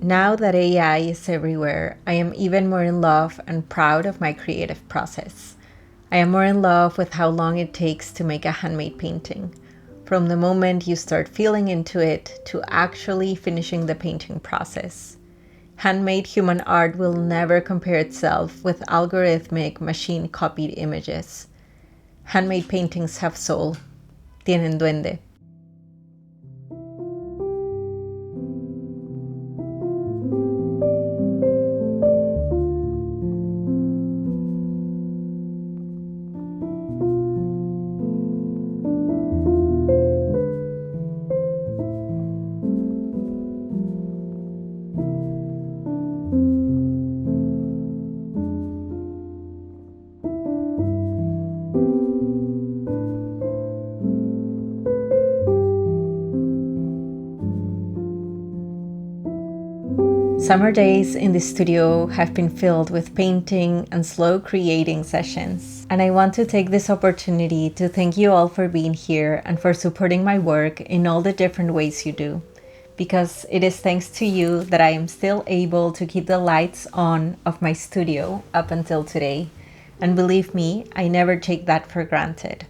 Now that AI is everywhere, I am even more in love and proud of my creative process. I am more in love with how long it takes to make a handmade painting, from the moment you start feeling into it to actually finishing the painting process. Handmade human art will never compare itself with algorithmic machine-copied images. Handmade paintings have soul. Tienen duende. Summer days in the studio have been filled with painting and slow creating sessions. And I want to take this opportunity to thank you all for being here and for supporting my work in all the different ways you do. Because it is thanks to you that I am still able to keep the lights on of my studio up until today. And believe me, I never take that for granted.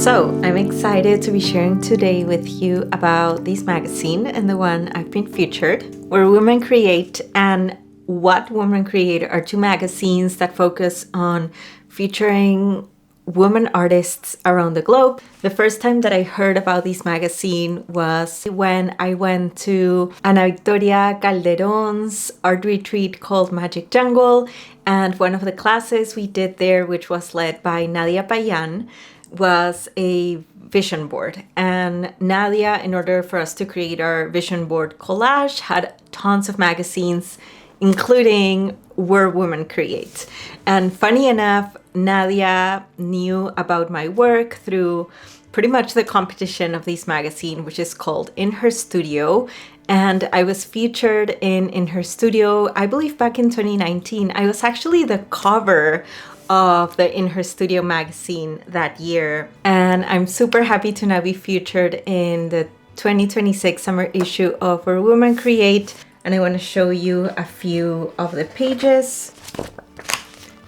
So, I'm excited to be sharing today with you about this magazine and the one I've been featured, Where Women Create and What Women Create are two magazines that focus on featuring women artists around the globe. The first time that I heard about this magazine was when I went to Ana Victoria Calderon's art retreat called Magic Jungle, and one of the classes we did there, which was led by Nadia Payan, was a vision board. And Nadia, in order for us to create our vision board collage, had tons of magazines, including Where Women Create. And funny enough, Nadia knew about my work through pretty much the competition of this magazine, which is called In Her Studio. And I was featured in Her Studio, I believe back in 2019. I was actually the cover of the In Her Studio magazine that year. And I'm super happy to now be featured in the 2026 summer issue of Where Women Create. And I want to show you a few of the pages.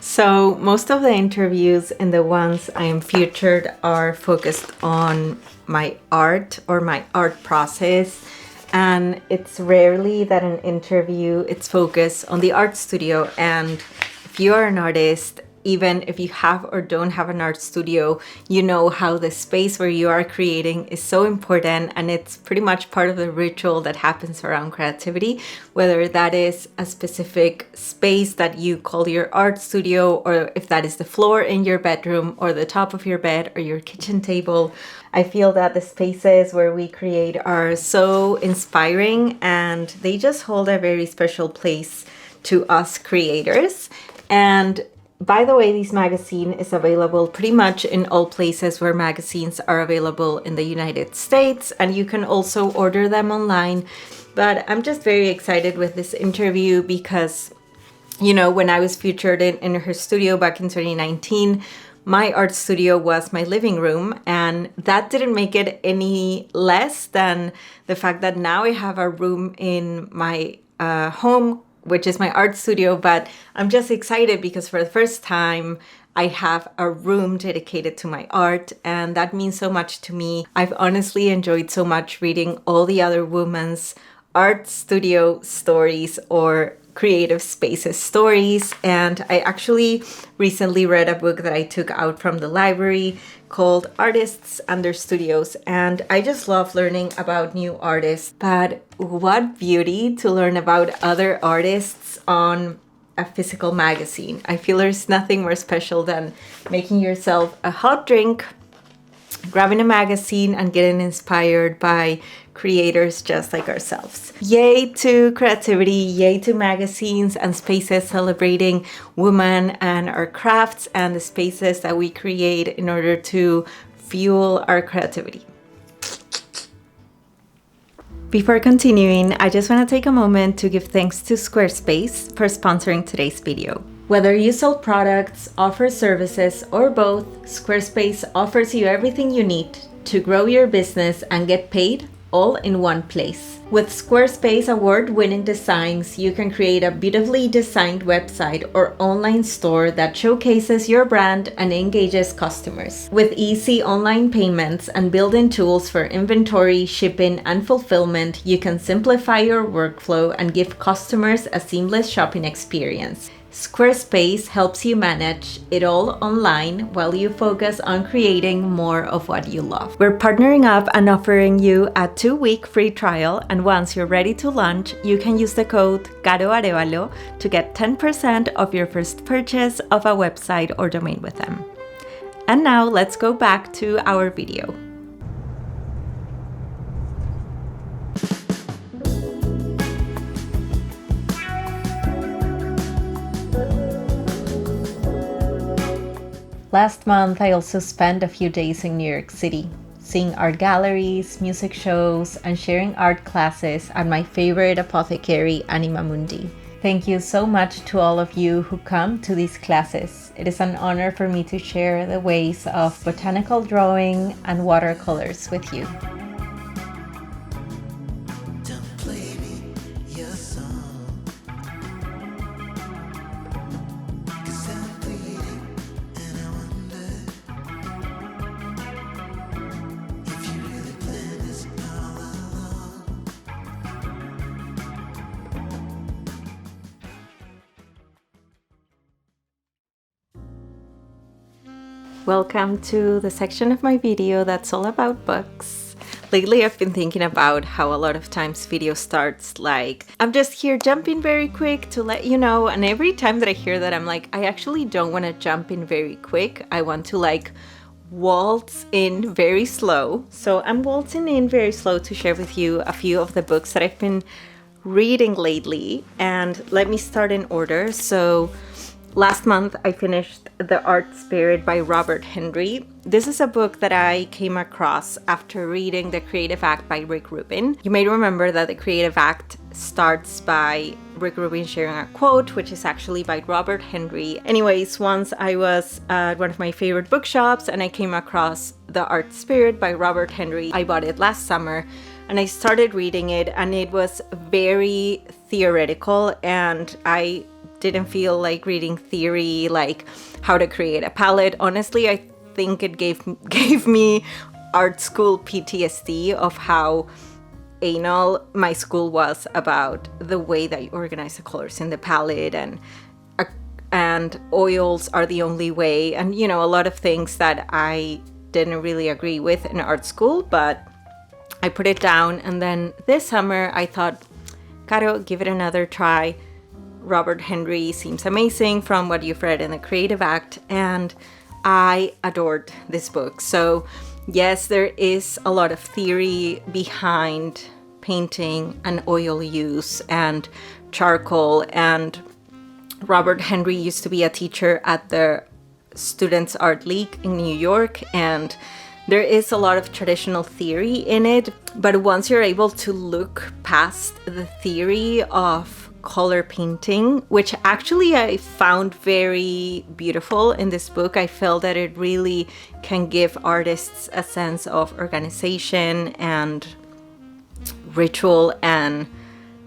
So most of the interviews and the ones I am featured are focused on my art or my art process. And it's rarely that an interview it's focused on the art studio. And if you are an artist, even if you have or don't have an art studio, you know how the space where you are creating is so important, and it's pretty much part of the ritual that happens around creativity, whether that is a specific space that you call your art studio, or if that is the floor in your bedroom or the top of your bed or your kitchen table. I feel that the spaces where we create are so inspiring, and they just hold a very special place to us creators. And by the way, this magazine is available pretty much in all places where magazines are available in the United States, and you can also order them online. But I'm just very excited with this interview because, you know, when I was featured in Her Studio back in 2019, my art studio was my living room, and that didn't make it any less than the fact that now I have a room in my home, which is my art studio. But I'm just excited because for the first time, I have a room dedicated to my art, and that means so much to me. I've honestly enjoyed so much reading all the other women's art studio stories or creative spaces stories. And I actually recently read a book that I took out from the library called Artists and Their Studios, and I just love learning about new artists. But what beauty to learn about other artists on a physical magazine. I feel there's nothing more special than making yourself a hot drink, grabbing a magazine, and getting inspired by creators just like ourselves. Yay to creativity, yay to magazines and spaces celebrating women and our crafts and the spaces that we create in order to fuel our creativity. Before continuing, I just want to take a moment to give thanks to Squarespace for sponsoring today's video. Whether you sell products, offer services, or both, Squarespace offers you everything you need to grow your business and get paid all in one place. With Squarespace award-winning designs, you can create a beautifully designed website or online store that showcases your brand and engages customers. With easy online payments and built-in tools for inventory, shipping, and fulfillment, you can simplify your workflow and give customers a seamless shopping experience. Squarespace helps you manage it all online while you focus on creating more of what you love. We're partnering up and offering you a 2-week free trial, and once you're ready to launch, you can use the code Caro Arevalo to get 10% of your first purchase of a website or domain with them. And now let's go back to our video. Last month, I also spent a few days in New York City, seeing art galleries, music shows, and sharing art classes at my favorite apothecary, Anima Mundi. Thank you so much to all of you who come to these classes. It is an honor for me to share the ways of botanical drawing and watercolors with you. welcome to the section of my video that's all about books. Lately I've been thinking about how a lot of times video starts like, I'm just here jumping very quick to let you know, and every time that I hear that I'm like, I actually don't want to jump in very quick. I want to like waltz in very slow. So I'm waltzing in very slow to share with you a few of the books that I've been reading lately, and let me start in order. So last month I finished The Art Spirit by Robert Henry. This is a book that I came across after reading The Creative Act by Rick Rubin. You may remember that The Creative Act starts by Rick Rubin sharing a quote, which is actually by Robert Henry. Anyways, once I was at one of my favorite bookshops and I came across The Art Spirit by Robert Henry. I bought it last summer and I started reading it, and it was very theoretical, and I didn't feel like reading theory, like how to create a palette. Honestly, I think it gave me art school PTSD of how anal my school was about the way that you organize the colors in the palette, and oils are the only way, and you know, a lot of things that I didn't really agree with in art school, but I put it down. And then this summer I thought, Caro, give it another try. Robert Henry seems amazing from what you've read in The Creative Act, and I adored this book. So yes, there is a lot of theory behind painting and oil use and charcoal, and Robert Henry used to be a teacher at the Students Art League in New York, and there is a lot of traditional theory in it, but once you're able to look past the theory of color painting, which actually I found very beautiful in this book, I felt that it really can give artists a sense of organization and ritual and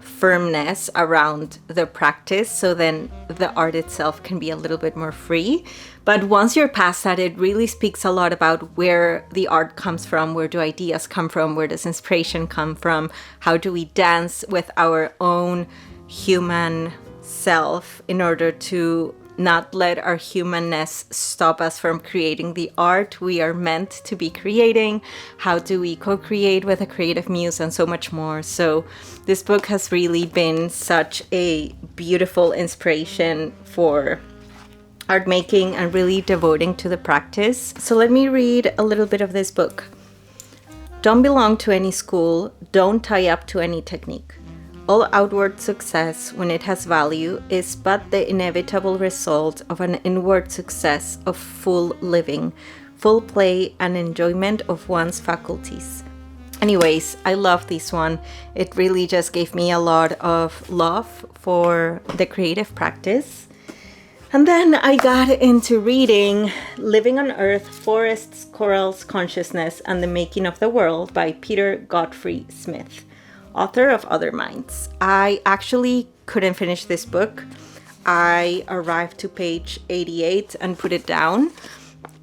firmness around the practice, so then the art itself can be a little bit more free. But once you're past that, it really speaks a lot about where the art comes from, where do ideas come from, where does inspiration come from, how do we dance with our own human self in order to not let our humanness stop us from creating the art we are meant to be creating. How do we co-create with a creative muse, and so much more. So this book has really been such a beautiful inspiration for art making and really devoting to the practice. So let me read a little bit of this book. Don't belong to any school, don't tie up to any technique. All outward success, when it has value, is but the inevitable result of an inward success of full living, full play and enjoyment of one's faculties. Anyways, I love this one. It really just gave me a lot of love for the creative practice. And then I got into reading Living on Earth, Forests, Corals, Consciousness, and the Making of the World by Peter Godfrey Smith, author of Other Minds. I actually couldn't finish this book. I arrived to page 88 and put it down.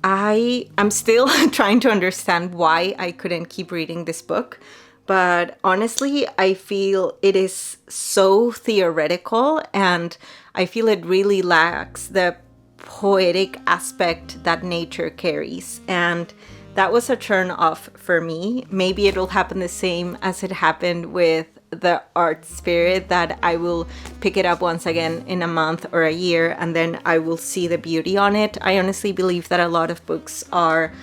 I'm still trying to understand why I couldn't keep reading this book. But honestly, I feel it is so theoretical, and I feel it really lacks the poetic aspect that nature carries. And that was a turn off for me. Maybe it'll happen the same as it happened with The Art Spirit, that I will pick it up once again in a month or a year, and then I will see the beauty on it. I honestly believe that a lot of books are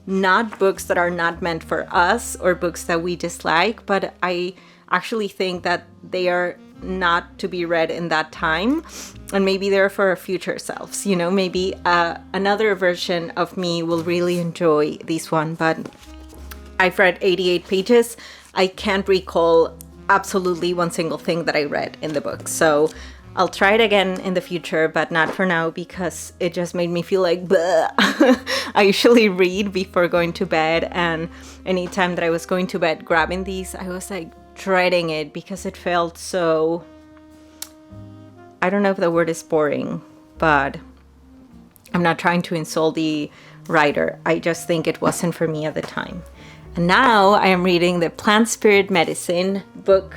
not books that are not meant for us, or books that we dislike, but I actually think that they are not to be read in that time, and maybe they're for our future selves. You know, maybe another version of me will really enjoy this one. But I've read 88 pages. I can't recall absolutely one single thing that I read in the book, so I'll try it again in the future, but not for now, because it just made me feel like bleh. I usually read before going to bed, and anytime that I was going to bed grabbing these, I was like dreading it because it felt so, I don't know if the word is boring, but I'm not trying to insult the writer. I just think it wasn't for me at the time. And now I am reading the Plant Spirit Medicine book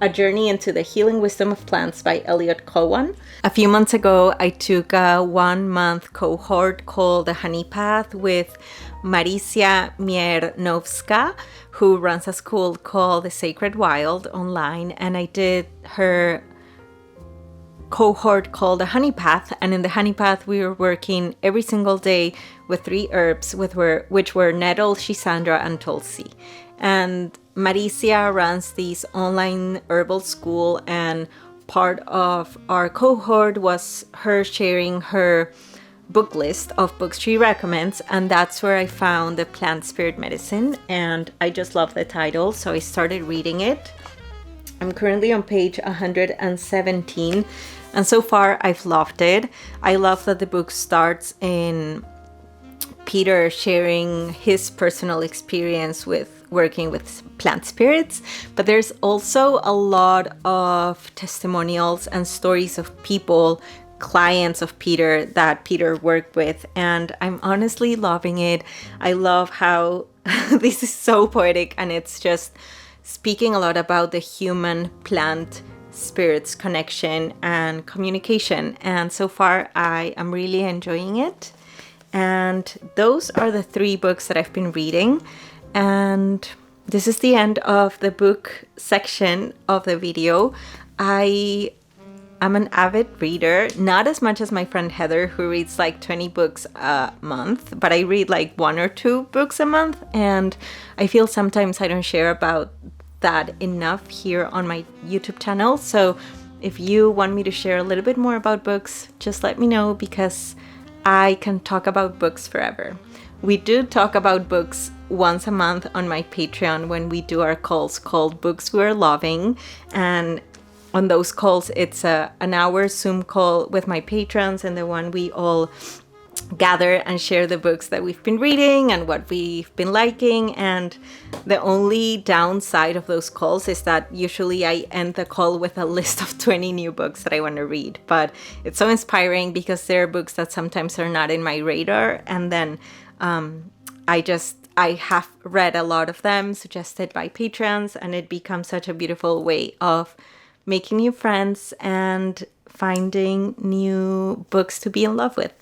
A Journey into the Healing Wisdom of Plants by Elliot Cowan. A few months ago, I took a 1-month cohort called The Honey Path with Marysia Miernovska, who runs a school called The Sacred Wild online, and I did her cohort called the Honey Path. And in the Honey Path, we were working every single day with 3 herbs, which were nettle, schisandra, and tulsi. And Marysia runs this online herbal school, and part of our cohort was her sharing her book list of books she recommends, and that's where I found the Plant Spirit Medicine, and I just love the title, so I started reading it. I'm currently on page 117, and so far I've loved it. I love that the book starts in Peter sharing his personal experience with working with plant spirits, but there's also a lot of testimonials and stories of people, clients of Peter that Peter worked with, and I'm honestly loving it. I love how this is so poetic, and it's just speaking a lot about the human plant spirits connection and communication, and so far I am really enjoying it. And those are the 3 books that I've been reading, and this is the end of the book section of the video. I'm an avid reader, not as much as my friend Heather, who reads like 20 books a month, but I read like 1 or 2 books a month, and I feel sometimes I don't share about that enough here on my YouTube channel. So if you want me to share a little bit more about books, just let me know, because I can talk about books forever. We do talk about books once a month on my Patreon when we do our calls called Books We're Loving, and on those calls it's an hour Zoom call with my patrons, and the one we all gather and share the books that we've been reading and what we've been liking. And the only downside of those calls is that usually I end the call with a list of 20 new books that I want to read, but it's so inspiring because there are books that sometimes are not in my radar, and then I have read a lot of them suggested by patrons, and it becomes such a beautiful way of making new friends and finding new books to be in love with.